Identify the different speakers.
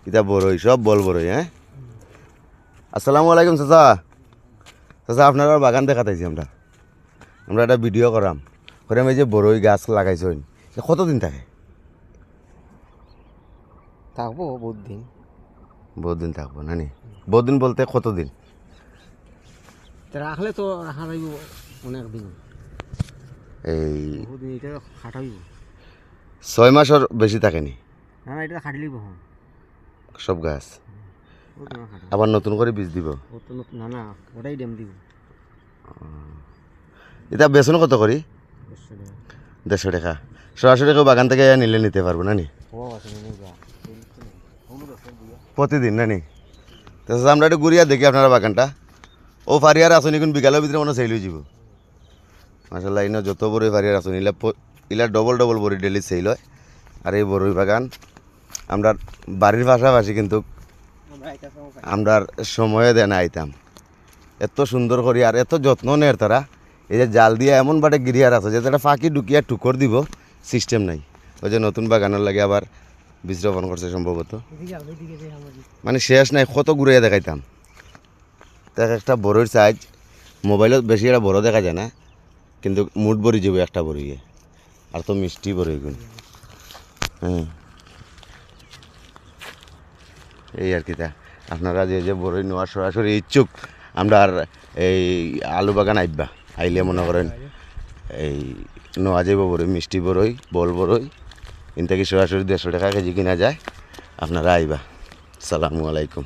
Speaker 1: এটা বড়ই সব বল বড়ই। হ্যাঁ, আসসালামু আলাইকুম চাচা। চাচা আপনার বাগান দেখাতেছি আমরা একটা ভিডিও করাম করে। আমি যে বড়ই গাছ লাগাইছেন কতদিন থাকে?
Speaker 2: থাকবো বহুত দিন।
Speaker 1: বহুত দিন থাকবো নানি? বহুত দিন বলতে কতদিন?
Speaker 2: রাখলে তো রাখা যাইব অনেক দিন।
Speaker 1: এই
Speaker 2: বহুত দিন এটা খাটাইব।
Speaker 1: 6 মাসের বেশি থাকেনি
Speaker 2: না না, এটা খাটিলিব হন
Speaker 1: সব গাছ।
Speaker 2: বহুত না খাটাই।
Speaker 1: আবার নতুন করে বীজ দিব।
Speaker 2: না না, ওটাই ডেম দিব।
Speaker 1: এটা বেসন কত করি? 150 টাকা। সরাসরি কেউ বাগান থেকে নিলে নিতে পারবো নানি? প্রতিদিন নানি? তো আমরা একটু ঘুরিয়া দেখি আপনারা বাগানটা। ও ফারিয়ার আসনি কোন বিকালের ভিতরে মনে সেল হয়ে যাব। মাসাল্লাহ ইনো যত বড়ই ফারিয়ার আসনি ইলা ডবল ডবল বড়ি ডেলি সেল হয়। আর এই বড়ই বাগান আমরা বাড়ির পাশাপাশি কিন্তু আমরা সময়ে দেয় না আইতাম। এত সুন্দর করি আর এত যত্ন নেয় তারা। এই যে জাল দিয়ে এমন বাটে গিরিয়ার আছে যে একটা ফাঁকি ঢুকিয়া টুকর দিব সিস্টেম নাই। ওই যে নতুন বাগানের লাগে আবার বীজ রোপণ করছে সম্ভবত, মানে শেষ নাই, কত ঘুরিয়ে দেখাইতাম। দেখ একটা বড়ির সাইজ মোবাইলত বেশি একটা বড় দেখা যায় না, কিন্তু মুঠ বড়ি যাব একটা বড়িয়ে। আর তো মিষ্টি বড়ি গুণ। হ্যাঁ, এই আর কি। তা আপনারা যে বড়ই নেওয়ার সরাসরি ইচ্ছুক, আমরা আর এই আলু বাগান আইবা আইলে মনে করেন এই নেওয়া যাইব বড়ই, মিষ্টি বড়ই, বল বড়ই। কিন্তু কি সরাসরি 150 টাকা কেজি কিনা যায়। আপনারা আইবা। আসসালামু আলাইকুম।